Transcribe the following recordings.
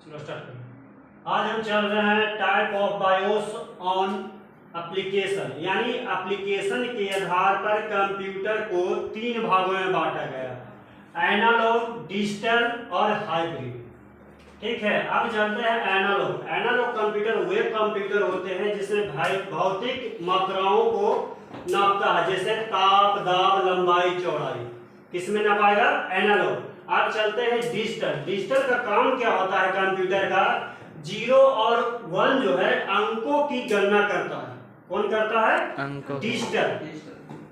चलो स्टार्ट करें। आज हम चल रहे हैं type of BIOS on application, यानी एप्लीकेशन के आधार पर कंप्यूटर को तीन भागों में बांटा गया, एनालॉग, डिजिटल और हाइब्रिड। ठीक है, अब चलते हैं एनालॉग। एनालॉग कंप्यूटर वे कंप्यूटर होते हैं जिसमें भौतिक मात्राओं को नापता है, जैसे ताप, दाब, लंबाई, चौड़ाई। किसमें नापाएगा? एनालॉग। अब चलते हैं डिजिटल। डिजिटल का काम क्या होता है? कंप्यूटर का 0 और 1 जो है अंकों की गणना करता है। कौन करता है? अंकों। डिजिटल।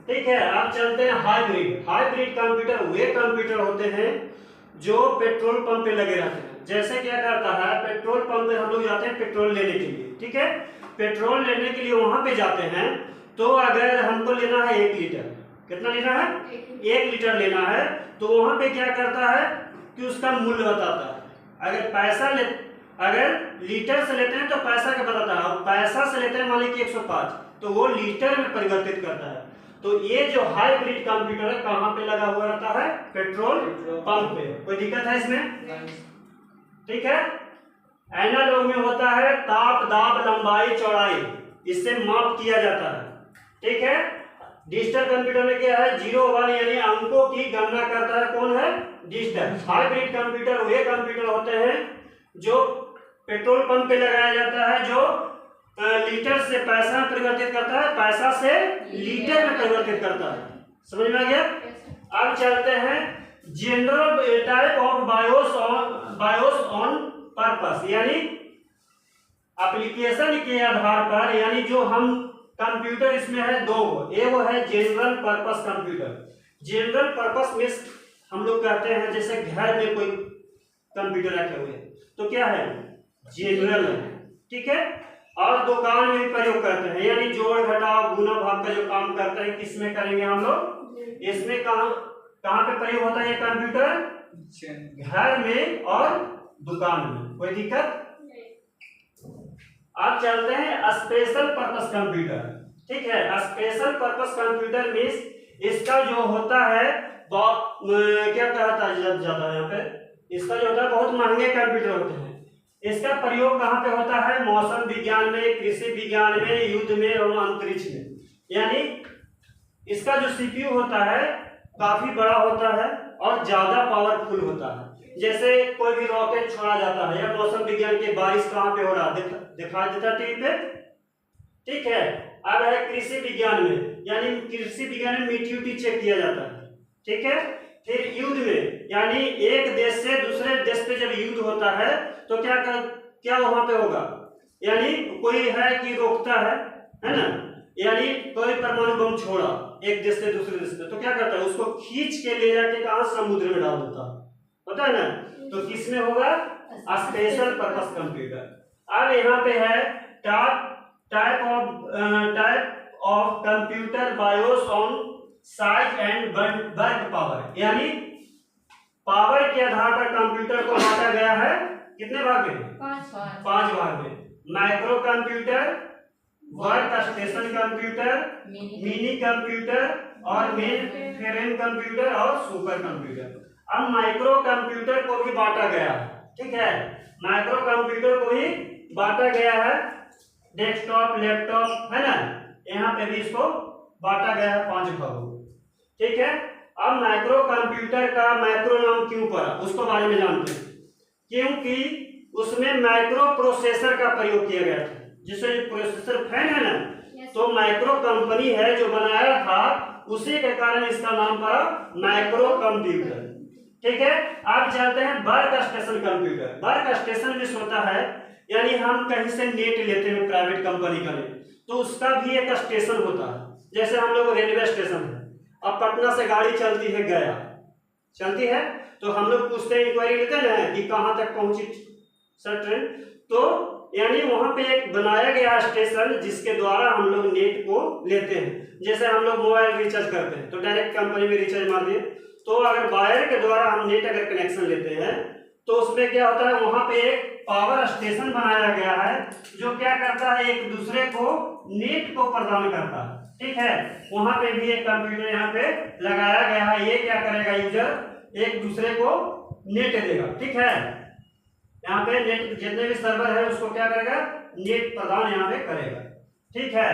ठीक है, अब चलते हैं हाइब्रिड। हाइब्रिड कंप्यूटर वे कंप्यूटर होते हैं जो पेट्रोल पंप पे लगे रहते हैं। जैसे क्या करता है, पेट्रोल पंप पे हम लोग जाते हैं पेट्रोल लेने के लिए। ठीक है, पेट्रोल लेने के लिए वहां पे जाते हैं, तो अगर हमको लेना है 1 लीटर, कितना लेना है? 1 लीटर लेना है, तो वहां पे क्या करता है कि उसका मूल्य बताता है। अगर लीटर से लेते हैं तो पैसा का बताता है, और पैसा से लेते हैं मान लीजिए 105, तो वो लीटर में परिवर्तित करता है। तो ये जो हाइब्रिड कंप्यूटर है कहाँ पे लगा हुआ रहता है? पेट्रोल पंप पे। कोई दिक्कत है इसमें? ठीक है। एनालॉग में होता है ताप, दाब, लंबाई, चौड़ाई, इससे माप किया जाता है। ठीक है। डिजिटल कंप्यूटर में क्या है? 0 1 यानी अंकों की गणना करता है। कौन है? डिजिटल। हाइब्रिड कंप्यूटर वे कंप्यूटर होते हैं जो पेट्रोल पंप पे लगाया जाता है, जो लीटर से पैसा में परिवर्तित करता है, पैसा से लीटर में परिवर्तित करता है। समझ में आ गया? अब चलते हैं general type of BIOS on purpose, यानी एप्लीकेशन के आधार पर, यानी जो हम कंप्यूटर इसमें है दो, वो है general purpose computer. General purpose में हम लोग कहते हैं जैसे घर में कोई कंप्यूटर रखे हुए हैं तो क्या है? जनरल है। ठीक है। और दुकान में भी प्रयोग करते हैं, यानी जोड़ घटाव गुना भाग का जो काम करते हैं, किसमें करेंगे हम लोग? इसमें कहां पे प्रयोग होता है ये कंप्यूटर? घर में और दुकान में। कोई दिक्कत? अब चलते हैं स्पेशल पर्पस कंप्यूटर। ठीक है, स्पेशल पर्पस कंप्यूटर मींस इसका जो होता है क्या कहता है ज्यादा यहाँ पे, इसका जो होता है बहुत महंगे कंप्यूटर होते हैं। इसका प्रयोग कहाँ पे होता है? मौसम विज्ञान में, कृषि विज्ञान में, युद्ध में और अंतरिक्ष में। यानी इसका जो सीपीयू होता है काफी बड़ा होता है और ज्यादा पावरफुल होता है। जैसे कोई भी रॉकेट छोड़ा जाता है, या मौसम विज्ञान की बारिश कहाँ पे हो रहा है दिखाई देता है टीवी पे। ठीक है। अब है कृषि विज्ञान में, यानी कृषि विज्ञान में मिट्टी चेक किया जाता है। ठीक है। फिर युद्ध में, यानी एक देश से दूसरे देश पे जब युद्ध होता है तो क्या वहां पे होगा? यानी कोई है कि रोकता है ना, यानी कोई परमाणु बम छोड़ा एक देश से दूसरे देश पे, तो क्या करता है? उसको खींच के ले जाके कहां? समुद्र में डाल देता है, पता है ना। तो किसमें होगा? Special purpose computer. अब यहाँ पे है type of computer BIOS on size and work power, यानी पावर के आधार पर कंप्यूटर को बांटा गया है। कितने भाग में? 5 भाग में। Micro computer, work station computer, mini computer और मेन फ्रेम कंप्यूटर और सुपर कंप्यूटर। अब माइक्रो कंप्यूटर को भी बांटा गया है। ठीक है, माइक्रो कंप्यूटर को भी बांटा गया है। डेस्कटॉप, लैपटॉप है ना, यहाँ पे भी इसको बांटा गया है 5 भागों। ठीक है। अब माइक्रो कंप्यूटर का माइक्रो नाम क्यों पड़ा, उसको बारे में जानते हैं। क्योंकि उसमें माइक्रो प्रोसेसर का प्रयोग किया गया था, जिससे प्रोसेसर फैन है ना, तो माइक्रो कंपनी है जो बनाया था, उसी के कारण इसका नाम पड़ा माइक्रो कंप्यूटर। ठीक है। अब चलते हैं work station computer. Work station में होता है, यानी हम कहीं से नेट लेते हैं प्राइवेट कंपनी का नेट, तो उसका भी एक स्टेशन होता है। जैसे हम लोग रेलवे स्टेशन है, अब पटना से गाड़ी चलती है गया, चलती है, तो हम लोग पूछते हैं, इंक्वायरी लेते हैं ना कि कहाँ तक पहुंची सर ट्रेन, तो यानी वहां पे एक बनाया गया स्टेशन जिसके द्वारा हम लोग नेट को लेते हैं। जैसे हम लोग मोबाइल रिचार्ज करते हैं तो डायरेक्ट कंपनी में रिचार्ज मार दिए, तो अगर वायर के द्वारा हम नेट अगर कनेक्शन लेते हैं तो उसमें क्या होता है? वहां पे एक पावर स्टेशन बनाया गया है जो क्या करता है? एक दूसरे को नेट को प्रदान करता है। ठीक है, वहां पे भी एक कंप्यूटर यहाँ पे लगाया गया है। ये क्या करेगा? यूजर एक दूसरे को नेट देगा। ठीक है। यहाँ पे नेट जितने भी सर्वर है उसको क्या करेगा, नेट प्रदान यहाँ पे करेगा। ठीक है,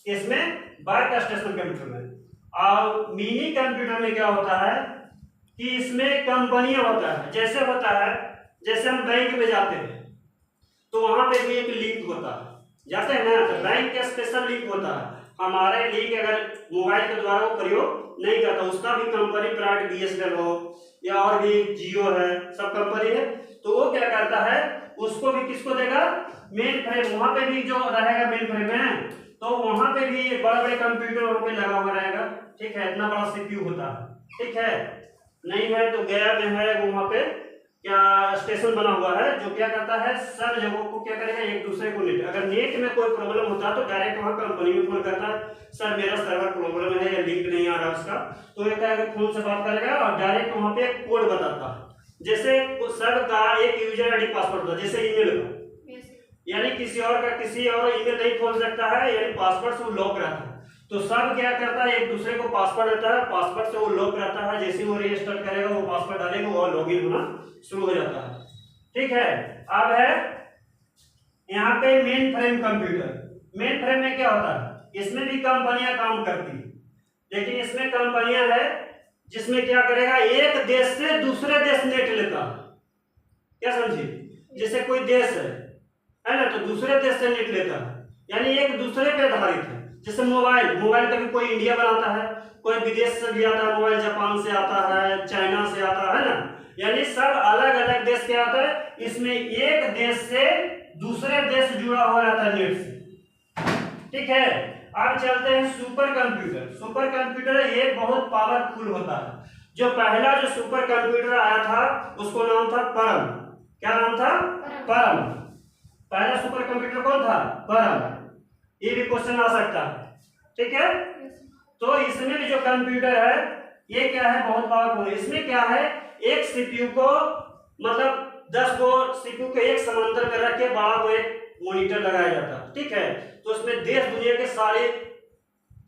इसमें वर्क स्टेशन कंप्यूटर में। और मिनी कंप्यूटर में क्या होता है कि इसमें कंपनियां होता है, जैसे होता है जैसे हम बैंक में जाते हैं तो वहां पे भी एक लिंक होता है, जाते हैं ना तो बैंक का स्पेशल लिंक होता है। हमारे लिंक अगर मोबाइल के द्वारा वो प्रयोग नहीं करता, उसका भी कंपनी प्राइवेट बीएसएनएल हो या और भी जियो है, सब कंपनी है, तो वो क्या करता है उसको भी किसको देगा, मेन फ्रेम। वहां पे भी जो रहेगा मेन फ्रेम में, तो वहां पे भी बड़े बड़े कंप्यूटर वहां पे लगा हुआ रहेगा। ठीक है, इतना बड़ा सीपीयू होता है। ठीक है, नहीं है तो गया में है वहां पे क्या स्टेशन बना हुआ है जो क्या करता है सब जगहों को क्या करेगा, एक दूसरे को नेट, अगर नेट में कोई प्रॉब्लम होता है तो डायरेक्ट वहां कंपनी में फोन करता है, सर मेरा सर्वर प्रॉब्लम है या लिंक नहीं आ रहा उसका, तो ये क्या फोन से बात करेगा और डायरेक्ट वहां पे एक कोड बताता है। जैसे सब का एक यूजर आईडी पासवर्ड होता है, जैसे ईमेल का, यानी किसी और का किसी और ईमेल नहीं खोल सकता है, यानी पासवर्ड से वो लॉक रहता है। तो सब क्या करता है एक दूसरे को पासवर्ड देता है, पासवर्ड से वो लॉक रहता है, जैसे वो रजिस्टर करेगा वो पासवर्ड डालेगा वो लॉगिन होना शुरू हो जाता है। ठीक है, अब है यहाँ पे main frame computer. Main frame में क्या होता है, इसमें भी कंपनियां काम करती है, लेकिन इसमें कंपनियां है जिसमें क्या करेगा एक देश से दूसरे देश नेट लेता है। क्या समझिए, जैसे कोई देश है ना, तो दूसरे देश से नेट लेता है, यानी एक दूसरे पे आधारित है। जैसे मोबाइल कभी कोई इंडिया बनाता है, कोई विदेश से भी आता है मोबाइल, जापान से आता है, चाइना से आता है ना, यानी सब अलग अलग देश के आता है। इसमें एक देश से दूसरे देश जुड़ा हुआ रहता है नेट से। ठीक है, अब चलते हैं सुपर कंप्यूटर। सुपर कंप्यूटर ये बहुत पावरफुल होता है। जो पहला जो सुपर कंप्यूटर आया था उसको नाम था परम। क्या नाम था, परम। पहला सुपर कंप्यूटर कौन था, परम। ये भी क्वेश्चन आ सकता है। ठीक है, तो इसमें भी जो कंप्यूटर है ये क्या है, बहुत पावरफुल। इसमें क्या है, एक सीपीयू को मतलब 10 गो सीपीयू के एक समांतर में रख के बड़ा वो एक मॉनिटर लगाया जाता है। ठीक है, तो उसमें देश दुनिया के सारे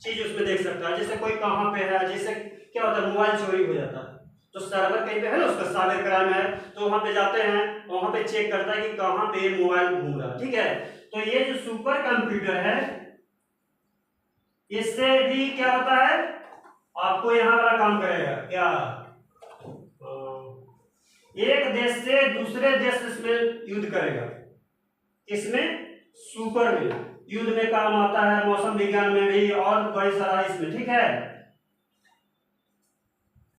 चीज उसमें देख सकता है, जैसे कोई कहां पे है, जैसे क्या होता है मोबाइल चोरी हो जाता है तो सर्वर कहीं पे है ना, उसका साइबर क्राइम है, तो वहां पे जाते हैं, वहां पे चेक करता है कि कहां पे मोबाइल घूम रहा है। ठीक है, तो ये जो सुपर कंप्यूटर है इससे भी क्या होता है, आपको यहां वाला काम करेगा क्या, एक देश से दूसरे देश इसमें युद्ध करेगा। इसमें सुपर में युद्ध में काम आता है, मौसम विज्ञान में भी और बड़ी सारा इसमें। ठीक है,